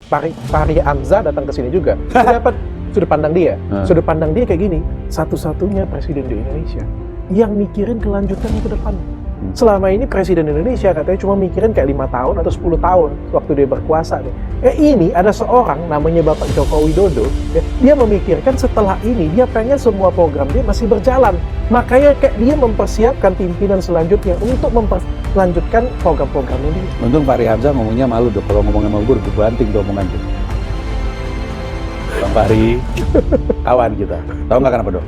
Fahri Hamzah datang ke sini juga. Saya dapat sudut pandang dia. Sudut pandang dia kayak gini, satu-satunya presiden di Indonesia yang mikirin kelanjutan ke depan. Selama ini presiden Indonesia katanya cuma mikirin kayak 5 tahun atau 10 tahun waktu dia berkuasa nih. Ini ada seorang namanya Bapak Joko Widodo, ya, dia memikirkan setelah ini dia pengen semua program dia masih berjalan. Makanya kayak dia mempersiapkan pimpinan selanjutnya untuk melanjutkan program-program ini. Untung Fahri Hamzah ngomongnya malu dong, kalau ngomong sama gue banting tuh omongan tuh. Bang Fahri, kawan kita. Tahu nggak kenapa dong?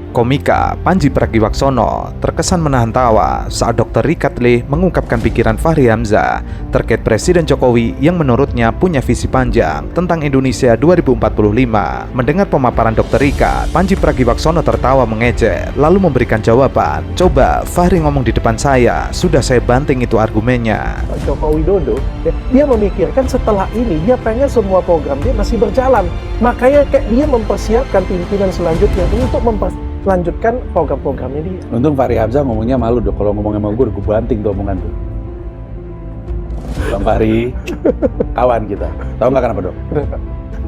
Komika Pandji Pragiwaksono terkesan menahan tawa saat Dr. Rika Tleh mengungkapkan pikiran Fahri Hamzah terkait Presiden Jokowi yang menurutnya punya visi panjang tentang Indonesia 2045. Mendengar pemaparan Dr. Rika, Pandji Pragiwaksono tertawa mengejek lalu memberikan jawaban. Coba Fahri ngomong di depan saya, sudah saya banting itu argumennya. Pak Joko Widodo, ya, dia memikirkan setelah ini dia pengen semua program dia masih berjalan. Makanya kayak dia mempersiapkan pimpinan selanjutnya untuk lanjutkan program-programnya dia. Untung Fahri Hamzah ngomongnya malu dong, kalau ngomong sama gue banting tuh omongan tuh. Bang Fahri, kawan kita. Tahu nggak kenapa dong?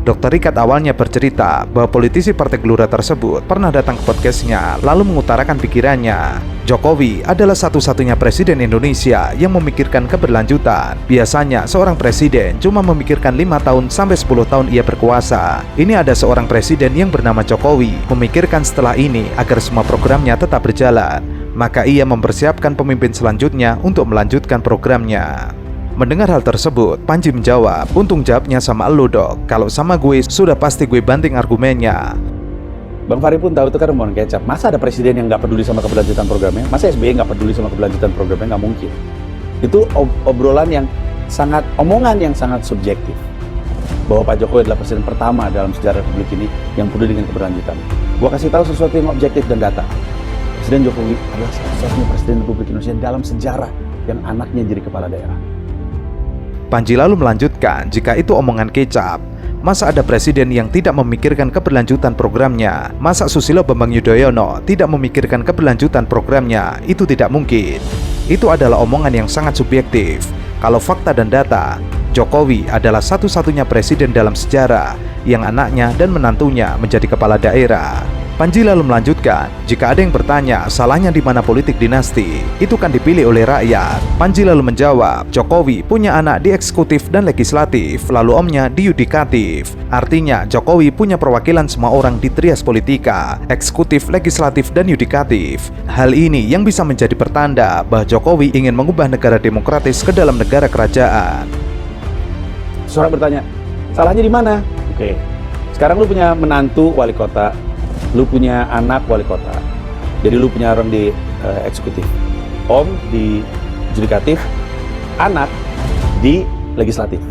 Dr. Rikat awalnya bercerita bahwa politisi Partai Gelora tersebut pernah datang ke podcastnya lalu mengutarakan pikirannya. Jokowi adalah satu-satunya presiden Indonesia yang memikirkan keberlanjutan. Biasanya seorang presiden cuma memikirkan 5 tahun sampai 10 tahun ia berkuasa. Ini ada seorang presiden yang bernama Jokowi, memikirkan setelah ini agar semua programnya tetap berjalan. Maka ia mempersiapkan pemimpin selanjutnya untuk melanjutkan programnya. Mendengar hal tersebut, Pandji menjawab, untung jawabnya sama elu dok, kalau sama gue sudah pasti gue banting argumennya. Bang Fahri pun tahu itu kan omongan kecap. Masa ada presiden yang nggak peduli sama keberlanjutan programnya? Masa SBY nggak peduli sama keberlanjutan programnya? Nggak mungkin. Itu omongan yang sangat subjektif. Bahwa Pak Jokowi adalah presiden pertama dalam sejarah Republik ini yang peduli dengan keberlanjutan. Gua kasih tahu sesuatu yang objektif dan data. Presiden Jokowi adalah satu-satunya presiden Republik Indonesia dalam sejarah yang anaknya jadi kepala daerah. Pandji lalu melanjutkan, jika itu omongan kecap, masa ada presiden yang tidak memikirkan keberlanjutan programnya? Masa Susilo Bambang Yudhoyono tidak memikirkan keberlanjutan programnya? Itu tidak mungkin. Itu adalah omongan yang sangat subjektif. Kalau fakta dan data, Jokowi adalah satu-satunya presiden dalam sejarah yang anaknya dan menantunya menjadi kepala daerah. Pandji lalu melanjutkan, jika ada yang bertanya salahnya di mana politik dinasti, itu kan dipilih oleh rakyat. Pandji lalu menjawab, Jokowi punya anak di eksekutif dan legislatif, lalu omnya di yudikatif. Artinya Jokowi punya perwakilan semua orang di trias politika, eksekutif, legislatif, dan yudikatif. Hal ini yang bisa menjadi pertanda bahwa Jokowi ingin mengubah negara demokratis ke dalam negara kerajaan. Seorang bertanya, salahnya di mana? Oke, sekarang lu punya menantu wali kota, lu punya anak wali kota, jadi lu punya orang di eksekutif, om di yudikatif, anak di legislatif.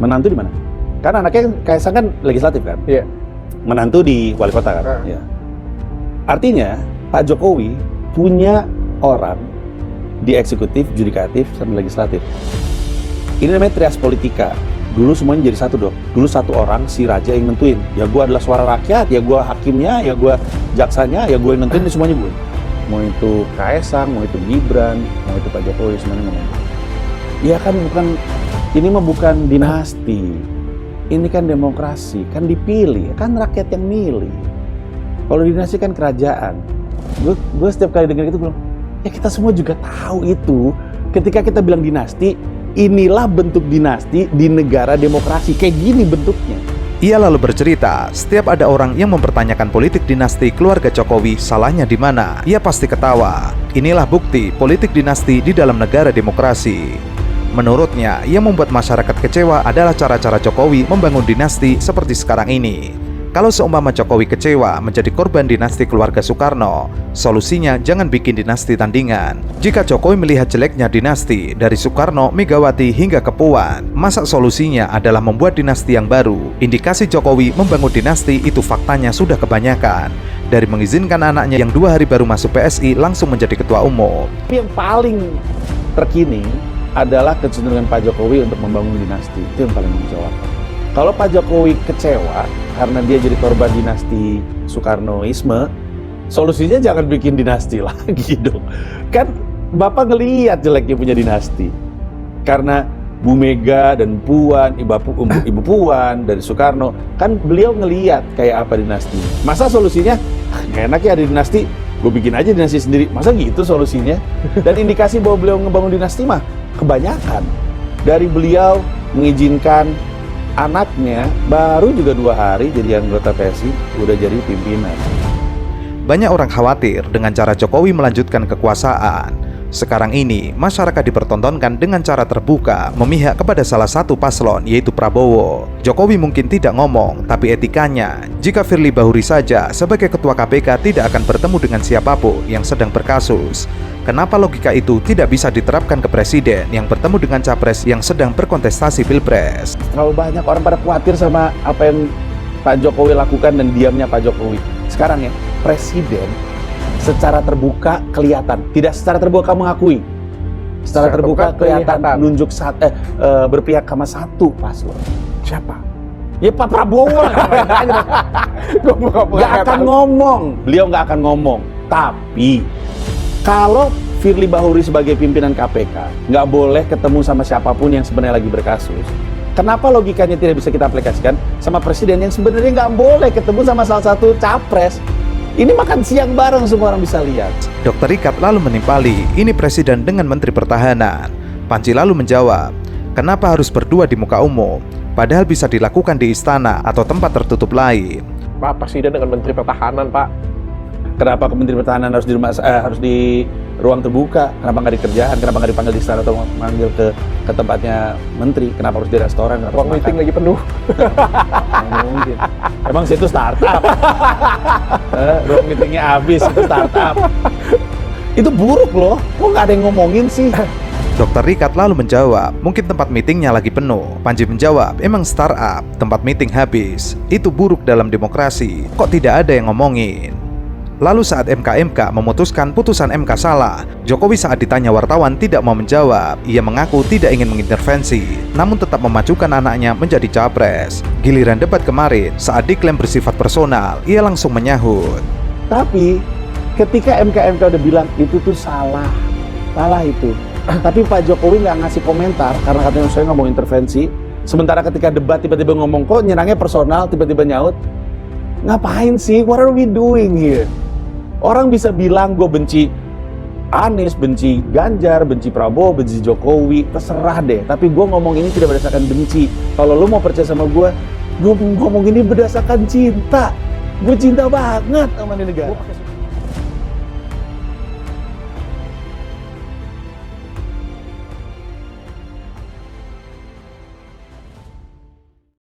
Menantu di mana? Karena anaknya Kaisang kan legislatif kan? Iya. Menantu di wali kota kan? Iya. Artinya Pak Jokowi punya orang di eksekutif, yudikatif, sama legislatif. Ini namanya trias politika. Dulu semuanya jadi satu dok. Dulu satu orang si raja yang nentuin. Ya gue adalah suara rakyat, ya gue hakimnya, ya gue jaksanya, ya gue yang nentuin, semuanya gue. Mau itu Kaisang, mau itu Gibran, mau itu Pak Jokowi, semuanya ngomong. Iya kan ini mah bukan dinasti. Ini kan demokrasi, kan dipilih, kan rakyat yang milih. Kalau dinasti kan kerajaan. Gue setiap kali dengar itu bilang, ya kita semua juga tahu itu. Ketika kita bilang dinasti, inilah bentuk dinasti di negara demokrasi, kayak gini bentuknya. Ia lalu bercerita, setiap ada orang yang mempertanyakan politik dinasti keluarga Jokowi, salahnya di mana? Ia pasti ketawa. Inilah bukti politik dinasti di dalam negara demokrasi. Menurutnya, yang membuat masyarakat kecewa adalah cara-cara Jokowi membangun dinasti seperti sekarang ini. Kalau seumpama Jokowi kecewa menjadi korban dinasti keluarga Soekarno, solusinya jangan bikin dinasti tandingan. Jika Jokowi melihat jeleknya dinasti dari Soekarno, Megawati hingga ke Puan, masa solusinya adalah membuat dinasti yang baru? Indikasi Jokowi membangun dinasti itu faktanya sudah kebanyakan. Dari mengizinkan anaknya yang 2 hari baru masuk PSI langsung menjadi ketua umum. Yang paling terkini adalah kecenderungan Pak Jokowi untuk membangun dinasti. Itu yang paling menjawab. Kalau Pak Jokowi kecewa karena dia jadi korban dinasti Soekarnoisme, solusinya jangan bikin dinasti lagi dong. Kan Bapak ngelihat jeleknya punya dinasti. Karena Bu Mega dan Puan, Ibu Puan dari Soekarno, kan beliau ngeliat kayak apa dinasti. Masa solusinya nggak enak ya ada dinasti, gue bikin aja dinasti sendiri. Masa gitu solusinya? Dan indikasi bahwa beliau ngebangun dinasti mah kebanyakan dari beliau mengizinkan anaknya baru juga 2 hari jadi anggota PSI udah jadi pimpinan. Banyak orang khawatir dengan cara Jokowi melanjutkan kekuasaan. Sekarang ini, masyarakat dipertontonkan dengan cara terbuka memihak kepada salah satu paslon, yaitu Prabowo. Jokowi mungkin tidak ngomong, tapi etikanya, jika Firly Bahuri saja sebagai ketua KPK tidak akan bertemu dengan siapapun yang sedang berkasus, kenapa logika itu tidak bisa diterapkan ke presiden yang bertemu dengan capres yang sedang berkontestasi pilpres? Terlalu banyak orang pada khawatir sama apa yang Pak Jokowi lakukan dan diamnya Pak Jokowi. Sekarang ya, presiden secara terbuka kelihatan, tidak secara terbuka mengakui, secara terbuka kelihatan nunjuk berpihak sama satu paslon. Siapa? Ya Pak Prabowo lah. Nggak akan ngomong, beliau nggak akan ngomong. Tapi kalau Firly Bahuri sebagai pimpinan KPK nggak boleh ketemu sama siapapun yang sebenarnya lagi berkasus, kenapa logikanya tidak bisa kita aplikasikan sama presiden yang sebenarnya nggak boleh ketemu sama salah satu capres? Ini makan siang bareng, semua orang bisa lihat. Dr. Rikat lalu menimpali, ini presiden dengan Menteri Pertahanan. Panji lalu menjawab, kenapa harus berdua di muka umum? Padahal bisa dilakukan di istana atau tempat tertutup lain. Pak, presiden dengan Menteri Pertahanan, Pak. Kenapa ke Menteri Pertahanan harus di ruang terbuka? Kenapa nggak di kerjaan? Kenapa nggak dipanggil di istana atau manggil ke tempatnya menteri? Kenapa harus di restoran? Ruang meeting lagi penuh. Mungkin. Emang situ startup. Ruang meetingnya habis, itu startup. Itu buruk loh. Kok nggak ada yang ngomongin sih? Dr. Rikat lalu menjawab, mungkin tempat meetingnya lagi penuh. Panji menjawab, emang startup, tempat meeting habis. Itu buruk dalam demokrasi. Kok tidak ada yang ngomongin? Lalu saat MK memutuskan putusan MK salah, Jokowi saat ditanya wartawan tidak mau menjawab. Ia mengaku tidak ingin mengintervensi, namun tetap memajukan anaknya menjadi capres. Giliran debat kemarin, saat diklaim bersifat personal, ia langsung menyahut. Tapi ketika MK udah bilang itu tuh salah itu. Tapi Pak Jokowi nggak ngasih komentar karena katanya saya nggak mau intervensi. Sementara ketika debat tiba-tiba ngomong kok nyerangnya personal, tiba-tiba nyaut. Ngapain sih? What are we doing here? Orang bisa bilang gue benci Anies, benci Ganjar, benci Prabowo, benci Jokowi, terserah deh. Tapi gue ngomong ini tidak berdasarkan benci. Kalau lu mau percaya sama gue ngomong ini berdasarkan cinta. Gue cinta banget sama ini negara.